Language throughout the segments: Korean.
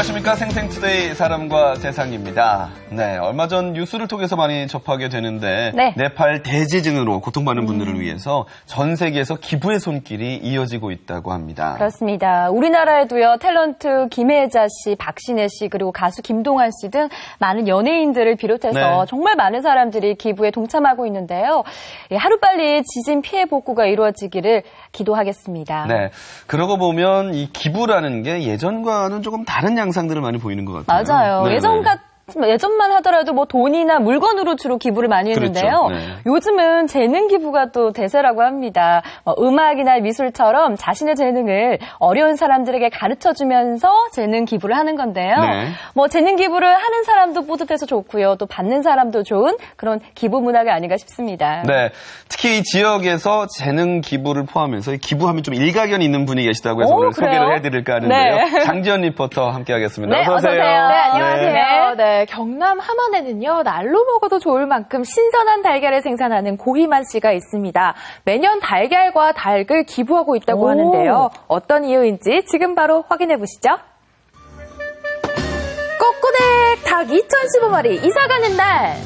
안녕하십니까. 생생투데이 사람과 세상입니다. 네, 얼마 전 뉴스를 통해서 많이 접하게 되는데 네. 네팔 대지진으로 고통받는 분들을 위해서 전 세계에서 기부의 손길이 이어지고 있다고 합니다. 그렇습니다. 우리나라에도요. 탤런트 김혜자 씨, 박신혜 씨, 그리고 가수 김동완 씨 등 많은 연예인들을 비롯해서 네. 정말 많은 사람들이 기부에 동참하고 있는데요. 하루빨리 지진 피해 복구가 이루어지기를 기도하겠습니다. 네, 그러고 보면 이 기부라는 게 예전과는 조금 다른 양상들을 많이 보이는 것 같아요. 맞아요. 네, 예전만 하더라도 뭐 돈이나 물건으로 주로 기부를 많이 했는데요. 그렇죠. 네. 요즘은 재능 기부가 또 대세라고 합니다. 음악이나 미술처럼 자신의 재능을 어려운 사람들에게 가르쳐주면서 재능 기부를 하는 건데요. 네. 뭐 재능 기부를 하는 사람도 뿌듯해서 좋고요. 또 받는 사람도 좋은 그런 기부 문화가 아닌가 싶습니다. 네, 특히 이 지역에서 재능 기부를 포함해서 기부하면 좀 일가견이 있는 분이 계시다고 해서 오늘 그래요? 소개를 해드릴까 하는데요. 네. 장지연 리포터 함께하겠습니다. 네, 어서 오세요. 네, 안녕하세요. 네, 경남 함안에는요, 날로 먹어도 좋을 만큼 신선한 달걀을 생산하는 고희만 씨가 있습니다. 매년 달걀과 닭을 기부하고 있다고 하는데요. 어떤 이유인지 지금 바로 확인해 보시죠. 꼬꼬댁 닭 2,015마리 이사가는 날.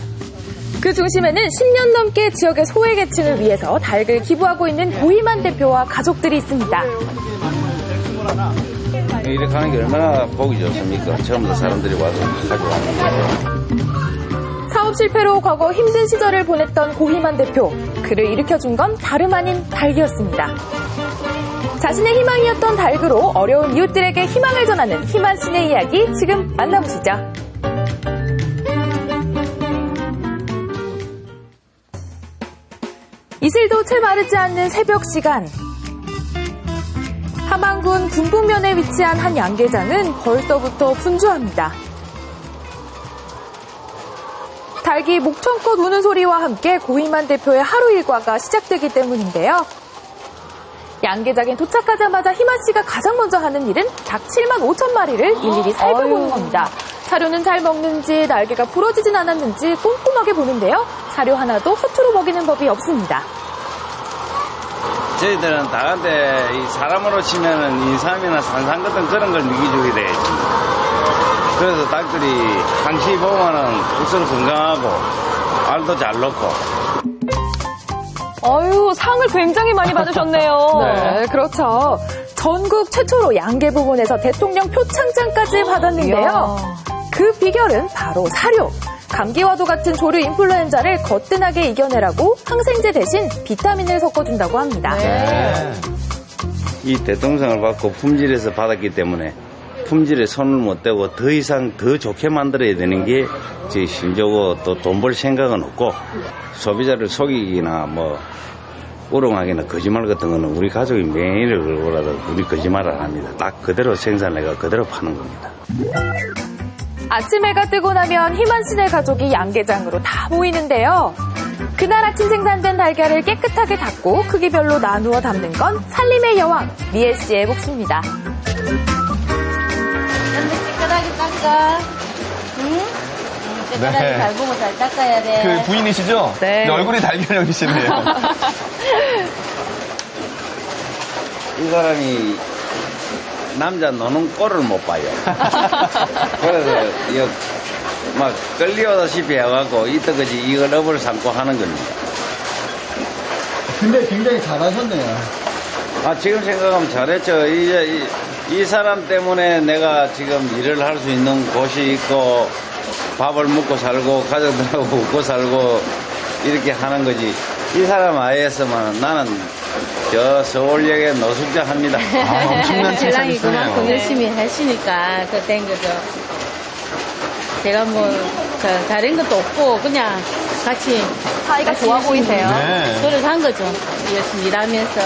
그 중심에는 10년 넘게 지역의 소외계층을 위해서 닭을 기부하고 있는 고희만 대표와 가족들이 있습니다. 이렇게 하는 게 얼마나 보기 좋습니까? 처음부터 사람들이 와서 가져가는 거죠. 사업 실패로 과거 힘든 시절을 보냈던 고희만 대표. 그를 일으켜준 건 다름 아닌 닭이었습니다. 자신의 희망이었던 닭으로 어려운 이웃들에게 희망을 전하는 희만 씨의 이야기 지금 만나보시죠. 이슬도 채 마르지 않는 새벽 시간. 함안군 군북면에 위치한 한 양계장은 벌써부터 분주합니다. 닭이 목청껏 우는 소리와 함께 고희만 대표의 하루 일과가 시작되기 때문인데요. 양계장에 도착하자마자 희만 씨가 가장 먼저 하는 일은 닭 7만 5천 마리를 일일이 살펴보는 겁니다. 사료는 잘 먹는지 날개가 부러지진 않았는지 꼼꼼하게 보는데요. 사료 하나도 허투루 먹이는 법이 없습니다. 저희들은 닭한테 이 사람으로 치면은 인삼이나 산삼 같은 그런 걸 먹여주게 돼야지. 그래서 닭들이 항시 보면은 국수로 건강하고 알도 잘 넣고. 상을 굉장히 많이 받으셨네요. 네, 그렇죠. 전국 최초로 양계 부분에서 대통령 표창장까지 받았는데요. 그 비결은 바로 사료. 감기와도 같은 조류 인플루엔자를 거뜬하게 이겨내라고 항생제 대신 비타민을 섞어준다고 합니다. 네. 이 대통령상을 받고 품질에서 받았기 때문에 품질에 손을 못 대고 더 이상 더 좋게 만들어야 되는 게 제 심조고 또 돈 벌 생각은 없고 소비자를 속이기나 뭐 우롱하기나 거짓말 같은 거는 우리 가족이 매일을 걸고라도 우리 거짓말을 안 합니다. 딱 그대로 생산해가 그대로 파는 겁니다. 아침 해가 뜨고 나면 희만 씨네 가족이 양계장으로 다 모이는데요. 그날 아침 생산된 달걀을 깨끗하게 닦고 크기별로 나누어 담는 건 살림의 여왕 미애 씨의 몫입니다. 깨끗하게 닦아. 응? 깨끗하게 네. 잘 보고 잘 닦아야 돼. 그 부인이시죠? 네. 근데 얼굴이 달걀형이시네요. 이 사람이 남자 노는 꼴을 못 봐요. 그래서 이거 막 끌려오다시피 해갖고 이때까지 이걸 업을 삼고 하는 겁니다. 근데 굉장히 잘하셨네요. 지금 생각하면 잘했죠. 이제 이 사람 때문에 내가 지금 일을 할 수 있는 곳이 있고 밥을 먹고 살고 가족들하고 웃고 살고 이렇게 하는 거지. 이 사람 아이였으면 나는 저 서울역에 노숙자 합니다. 엄청난 신랑이 칭찬이시네요. 그만큼 열심히 하시니까 그 된 거죠. 제가 뭐 다른 것도 없고 그냥 같이 사이가 좋아 보이세요. 네. 노력한 거죠. 열심히 일하면서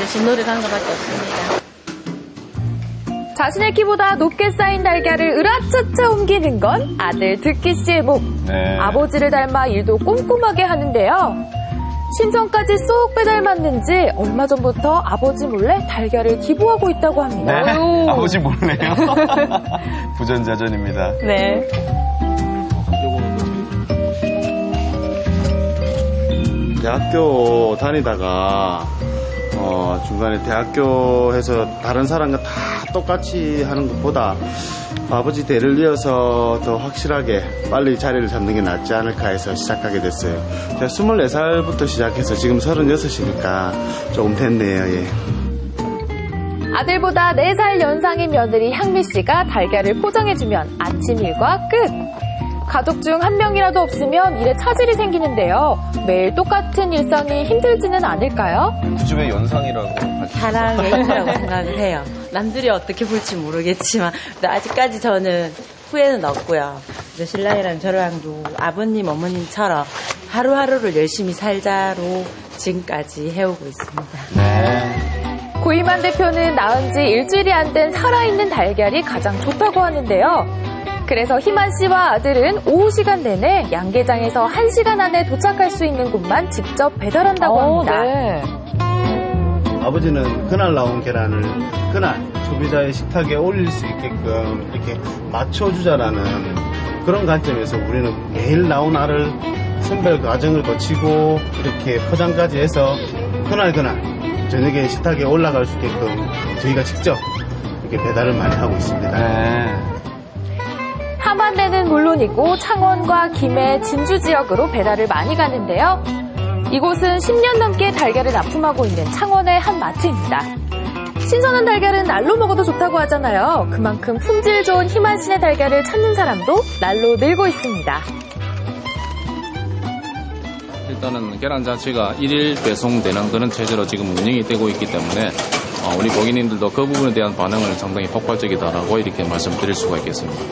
열심히 노력한 것밖에 없습니다. 자신의 키보다 높게 쌓인 달걀을 으라차차 옮기는 건 아들 득기 씨의 목. 네. 아버지를 닮아 일도 꼼꼼하게 하는데요. 신청까지 쏙 빼닮았는지 얼마 전부터 아버지 몰래 달걀을 기부하고 있다고 합니다. 네. 아버지 몰래요. 부전자전입니다. 네. 대학교 다니다가 중간에 대학교에서 다른 사람과 다 똑같이 하는 것보다 아버지 대를 이어서 더 확실하게 빨리 자리를 잡는 게 낫지 않을까 해서 시작하게 됐어요. 제가 24살부터 시작해서 지금 36이니까 조금 됐네요. 예. 아들보다 4살 연상인 며느리 향미 씨가 달걀을 포장해주면 아침 일과 끝. 가족 중 한 명이라도 없으면 일에 차질이 생기는데요. 매일 똑같은 일상이 힘들지는 않을까요? 굳이 왜 연상이라고 사랑의 힘이라고 생각을 해요. 남들이 어떻게 볼지 모르겠지만 아직까지 저는 후회는 없고요. 신랑이랑 저랑도 아버님, 어머님처럼 하루하루를 열심히 살자로 지금까지 해오고 있습니다. 고이만 대표는 낳은 지 일주일이 안 된 살아있는 달걀이 가장 좋다고 하는데요. 그래서 희만 씨와 아들은 오후 시간 내내 양계장에서 1시간 안에 도착할 수 있는 곳만 직접 배달한다고 합니다. 네. 아버지는 그날 나온 계란을 그날 소비자의 식탁에 올릴 수 있게끔 이렇게 맞춰주자라는 그런 관점에서 우리는 매일 나온 알을 선별 과정을 거치고 이렇게 포장까지 해서 그날 저녁에 식탁에 올라갈 수 있게끔 저희가 직접 이렇게 배달을 많이 하고 있습니다. 네. 함안내는 물론이고 창원과 김해, 진주 지역으로 배달을 많이 가는데요. 이곳은 10년 넘게 달걀을 납품하고 있는 창원의 한 마트입니다. 신선한 달걀은 날로 먹어도 좋다고 하잖아요. 그만큼 품질 좋은 희만 씨네 달걀을 찾는 사람도 날로 늘고 있습니다. 일단은 계란 자체가 1일 배송되는 그런 체제로 지금 운영이 되고 있기 때문에 우리 고객님들도 그 부분에 대한 반응은 상당히 폭발적이다라고 이렇게 말씀드릴 수가 있겠습니다.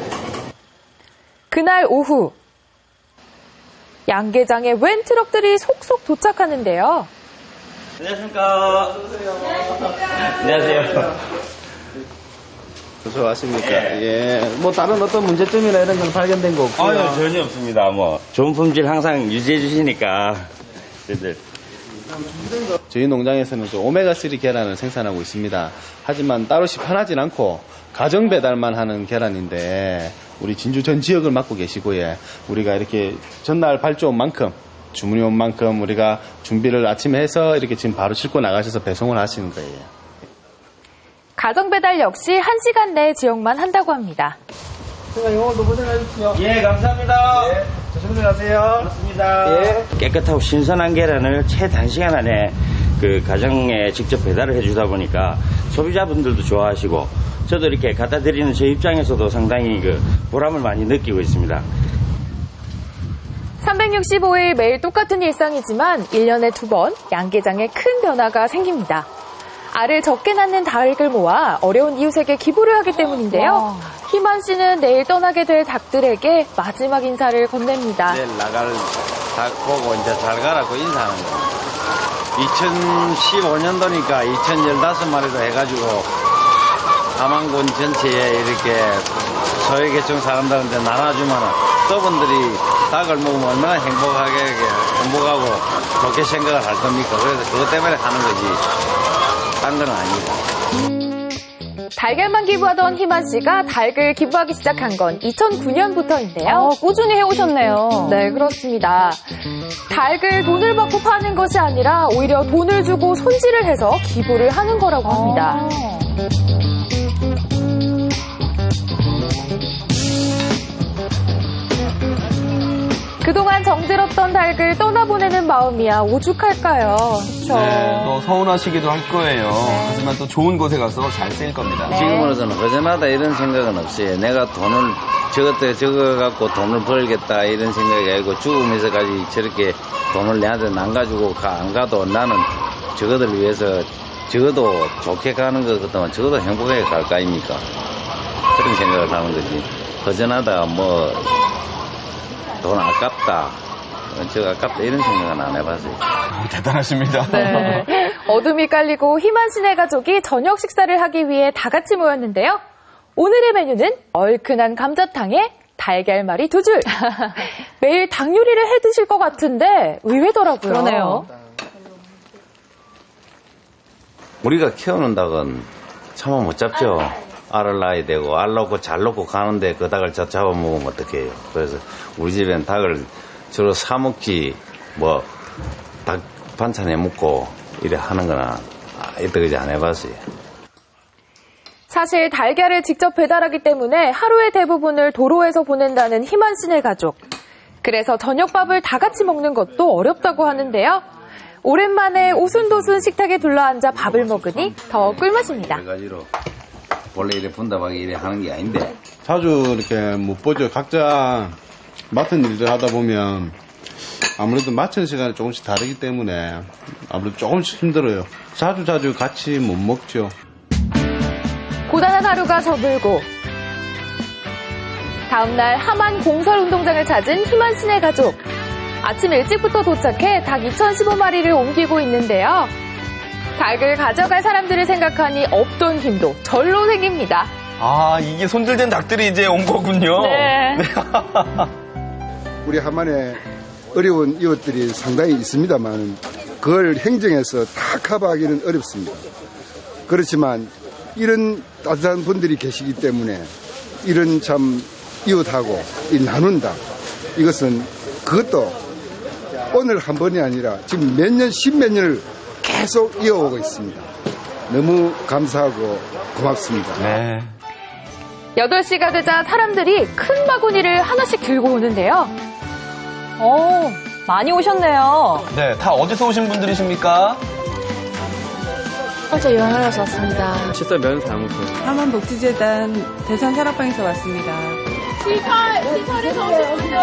그날 오후 양계장에 웬 트럭들이 속속 도착하는데요. 안녕하십니까. 안녕하세요. 어서 왔습니까? 예. 뭐 다른 어떤 문제점이나 이런 건 발견된 거 없고요. 아유, 전혀 없습니다. 좋은 품질 항상 유지해 주시니까. 저희 농장에서는 또 오메가3 계란을 생산하고 있습니다. 하지만 따로 시판하진 않고 가정 배달만 하는 계란인데 우리 진주 전 지역을 맡고 계시고 우리가 이렇게 전날 발주 온 만큼 주문이 온 만큼 우리가 준비를 아침에 해서 이렇게 지금 바로 싣고 나가셔서 배송을 하시는 거예요. 가정 배달 역시 1시간 내 지역만 한다고 합니다. 오늘도 고생하십시오. 예, 감사합니다. 예, 조심들 하세요. 고맙습니다. 예. 깨끗하고 신선한 계란을 최단시간 안에 그 가정에 직접 배달을 해주다 보니까 소비자분들도 좋아하시고 저도 이렇게 갖다 드리는 제 입장에서도 상당히 그 보람을 많이 느끼고 있습니다. 365일 매일 똑같은 일상이지만 1년에 2번 양계장에 큰 변화가 생깁니다. 알을 적게 낳는 닭을 모아 어려운 이웃에게 기부를 하기 때문인데요. 희만 씨는 내일 떠나게 될 닭들에게 마지막 인사를 건넵니다. 내일 나갈 닭 보고 이제 잘 가라고 인사하는 거예요. 2015년도니까 2015마리로 해가지고 함안군 전체에 이렇게 소외계층 사람들한테 나눠주면 저분들이 닭을 먹으면 얼마나 행복하고 좋게 생각을 할 겁니까? 그래서 그것 때문에 하는 거지. 딴 건 아니고. 달걀만 기부하던 희만 씨가 닭을 기부하기 시작한 건 2009년부터인데요. 꾸준히 해오셨네요. 네, 그렇습니다. 닭을 돈을 받고 파는 것이 아니라 오히려 돈을 주고 손질을 해서 기부를 하는 거라고 합니다. 그동안 정들었던 닭을 떠나보내는 마음이야 오죽할까요? 그렇죠. 네, 또 서운하시기도 할 거예요. 하지만 또 좋은 곳에 가서 잘 쓰일 겁니다. 지금으로서는 허전하다 이런 생각은 없어요. 내가 돈을 저거 갖고 돈을 벌겠다 이런 생각이 아니고 죽으면서까지 저렇게 돈을 내한테 안 가지고 안 가도 나는 저거들 위해서 적어도 좋게 가는 거거든. 적어도 행복하게 갈 거 아닙니까? 그런 생각을 하는 거지. 허전하다 돈 아깝다 저거 아깝다 이런 생각은 안 해봤어요. 대단하십니다. 네. 어둠이 깔리고 희만 씨네 가족이 저녁 식사를 하기 위해 다 같이 모였는데요. 오늘의 메뉴는 얼큰한 감자탕에 달걀말이 2줄. 매일 닭 요리를 해 드실 것 같은데 의외더라고요. 그러네요. 우리가 키우는 닭은 차마 못 잡죠. 알을 낳아야 되고 알 낳고 잘 놓고 가는데 그 닭을 잡아먹으면 어떡해요. 그래서 우리 집엔 닭을 주로 사 먹지 닭 반찬 해 먹고 이래 하는 거나 이때까지 안 해봤어요. 사실 달걀을 직접 배달하기 때문에 하루의 대부분을 도로에서 보낸다는 희만 씨네 가족. 그래서 저녁밥을 다 같이 먹는 것도 어렵다고 하는데요. 오랜만에 오순도순 식탁에 둘러앉아 밥을 먹으니 더 꿀맛입니다. 여러 가지로 원래 이래 분담하게 이래 하는 게 아닌데 자주 이렇게 못 보죠. 각자 맡은 일들 하다 보면 아무래도 맞추는 시간이 조금씩 다르기 때문에 아무래도 조금씩 힘들어요. 자주 같이 못 먹죠. 고단한 하루가 저물고 다음날 함안 공설운동장을 찾은 희만 씨네 가족. 아침 일찍부터 도착해 닭 2,015마리를 옮기고 있는데요. 닭을 가져갈 사람들을 생각하니 없던 힘도 절로 생깁니다. 아, 이게 손질된 닭들이 이제 온 거군요. 네. 우리 함안에 어려운 이웃들이 상당히 있습니다만 그걸 행정해서 다 커버하기는 어렵습니다. 그렇지만 이런 따뜻한 분들이 계시기 때문에 이런 참 이웃하고 이 나눈다. 이것은 그것도 오늘 한 번이 아니라 지금 몇 년, 십몇 년을 계속 이어오고 있습니다. 너무 감사하고 고맙습니다. 네. 8시가 되자 사람들이 큰 바구니를 하나씩 들고 오는데요. 많이 오셨네요. 네, 다 어디서 오신 분들이십니까? 어제 영화에서 왔습니다. 진짜 면 잘못해요. 함안복지재단 대산사랑방에서 왔습니다. 시설에서 오신 분들.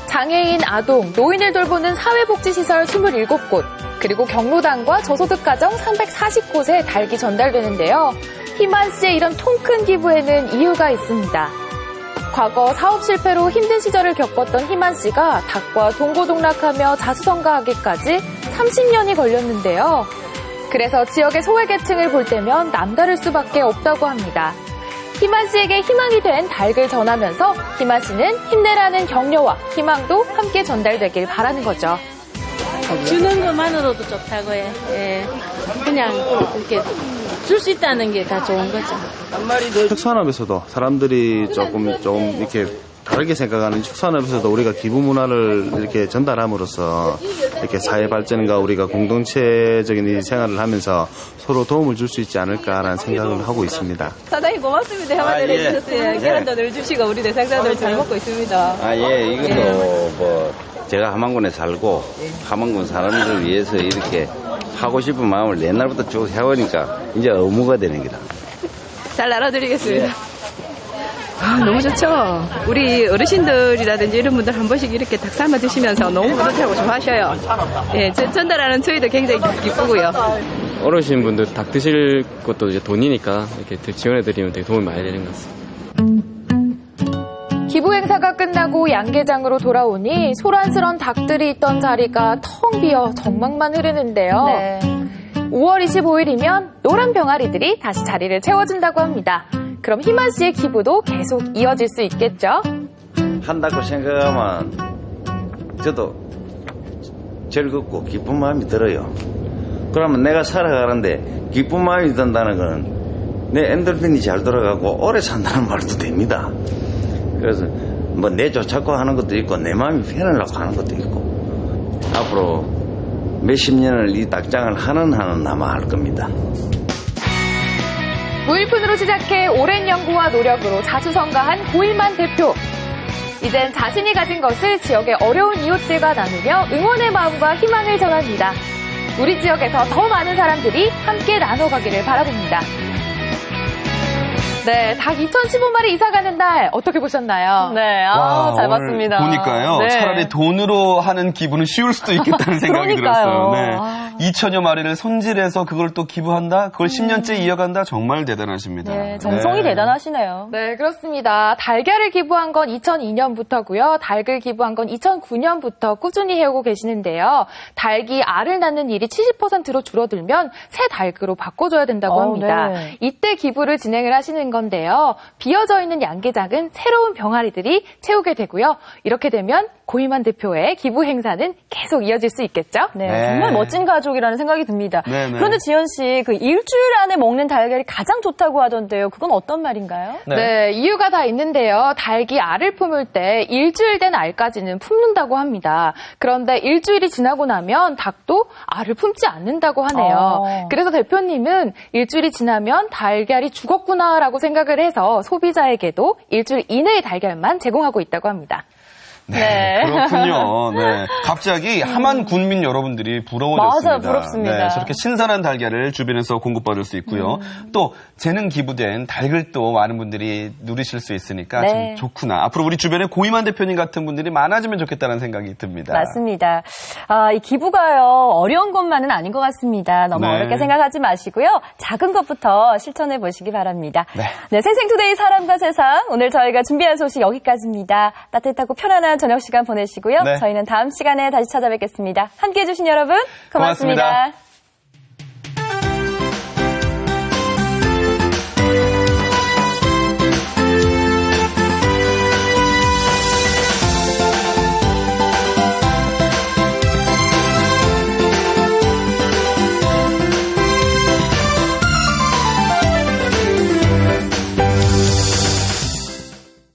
장애인, 아동, 노인을 돌보는 사회복지시설 27곳, 그리고 경로당과 저소득가정 340곳에 닭이 전달되는데요. 희만 씨의 이런 통 큰 기부에는 이유가 있습니다. 과거 사업 실패로 힘든 시절을 겪었던 희만 씨가 닭과 동고동락하며 자수성가하기까지 30년이 걸렸는데요. 그래서 지역의 소외계층을 볼 때면 남다를 수밖에 없다고 합니다. 희만 씨에게 희망이 된 닭을 전하면서 희만 씨는 힘내라는 격려와 희망도 함께 전달되길 바라는 거죠. 주는 것만으로도 좋다고 해. 예. 그냥 이렇게 줄 수 있다는 게 다 좋은 거죠. 축산업에서도 사람들이 조금 이렇게 다르게 생각하는 축산업에서도 우리가 기부 문화를 이렇게 전달함으로써 이렇게 사회 발전과 우리가 공동체적인 이 생활을 하면서 서로 도움을 줄 수 있지 않을까라는 생각을 하고 있습니다. 사장님 고맙습니다. 함안을 해주셨어요. 계란도 넣어주시고 우리 대상자들 잘 먹고 있습니다. 이것도 뭐 제가 함안군에 살고 함안군 사람들을 위해서 이렇게 하고 싶은 마음을 옛날부터 쭉 해오니까 이제 의무가 되는 거다. 잘 나눠드리겠습니다. 너무 좋죠. 우리 어르신들이라든지 이런 분들 한 번씩 이렇게 닭 삶아 드시면서 너무 뿌듯하고 좋아하셔요. 예, 전달하는 저희도 굉장히 기쁘고요. 어르신분들 닭 드실 것도 이제 돈이니까 이렇게 지원해드리면 되게 도움이 많이 되는 것 같습니다. 기부 행사가 끝나고 양계장으로 돌아오니 소란스런 닭들이 있던 자리가 텅 비어 정막만 흐르는데요. 네. 5월 25일이면 노란 병아리들이 다시 자리를 채워준다고 합니다. 그럼 희만 씨의 기부도 계속 이어질 수 있겠죠? 한다고 생각하면 저도 즐겁고 기쁜 마음이 들어요. 그러면 내가 살아가는데 기쁜 마음이 든다는 건 내 엔돌핀이 잘 돌아가고 오래 산다는 말도 됩니다. 그래서 뭐 내 좋자고 하는 것도 있고 내 마음이 편하려고 하는 것도 있고 앞으로 몇십 년을 이 닭장을 하는 남아 할 겁니다. 무일푼으로 시작해 오랜 연구와 노력으로 자수성가한 고희만 대표. 이젠 자신이 가진 것을 지역의 어려운 이웃들과 나누며 응원의 마음과 희망을 전합니다. 우리 지역에서 더 많은 사람들이 함께 나눠가기를 바라봅니다. 네, 닭 2,015마리 이사가는 날 어떻게 보셨나요? 네, 와, 잘 오늘 봤습니다. 보니까요. 네. 차라리 돈으로 하는 기부는 쉬울 수도 있겠다는 생각이 그러니까요. 들었어요. 네. 아. 2천여 마리를 손질해서 그걸 또 기부한다? 그걸 10년째 이어간다? 정말 대단하십니다. 네, 정성이 네. 대단하시네요. 네, 그렇습니다. 달걀을 기부한 건 2002년부터고요. 닭을 기부한 건 2009년부터 꾸준히 해오고 계시는데요. 닭이 알을 낳는 일이 70%로 줄어들면 새 닭으로 바꿔줘야 된다고 합니다. 네. 이때 기부를 진행을 하시는 건데요. 비어져 있는 양계장은 새로운 병아리들이 채우게 되고요. 이렇게 되면 고희만 대표의 기부 행사는 계속 이어질 수 있겠죠? 네, 네. 정말 멋진 가족. 가족이라는 생각이 듭니다. 네네. 그런데 지연 씨, 그 일주일 안에 먹는 달걀이 가장 좋다고 하던데요. 그건 어떤 말인가요? 네, 이유가 다 있는데요. 닭이 알을 품을 때 일주일 된 알까지는 품는다고 합니다. 그런데 일주일이 지나고 나면 닭도 알을 품지 않는다고 하네요. 그래서 대표님은 일주일이 지나면 달걀이 죽었구나라고 생각을 해서 소비자에게도 일주일 이내의 달걀만 제공하고 있다고 합니다. 네, 그렇군요. 네. 갑자기 함안 군민 여러분들이 부러워졌습니다. 맞아요, 부럽습니다. 네, 저렇게 신선한 달걀을 주변에서 공급받을 수 있고요. 또 재능 기부된 닭을 많은 분들이 누리실 수 있으니까 네. 참 좋구나. 앞으로 우리 주변에 고이만 대표님 같은 분들이 많아지면 좋겠다는 생각이 듭니다. 맞습니다. 이 기부가요, 어려운 것만은 아닌 것 같습니다. 너무 네. 어렵게 생각하지 마시고요. 작은 것부터 실천해 보시기 바랍니다. 네, 생생투데이 사람과 세상. 오늘 저희가 준비한 소식 여기까지입니다. 따뜻하고 편안한 저녁 시간 보내시고요. 네. 저희는 다음 시간에 다시 찾아뵙겠습니다. 함께해 주신 여러분 고맙습니다. 고맙습니다.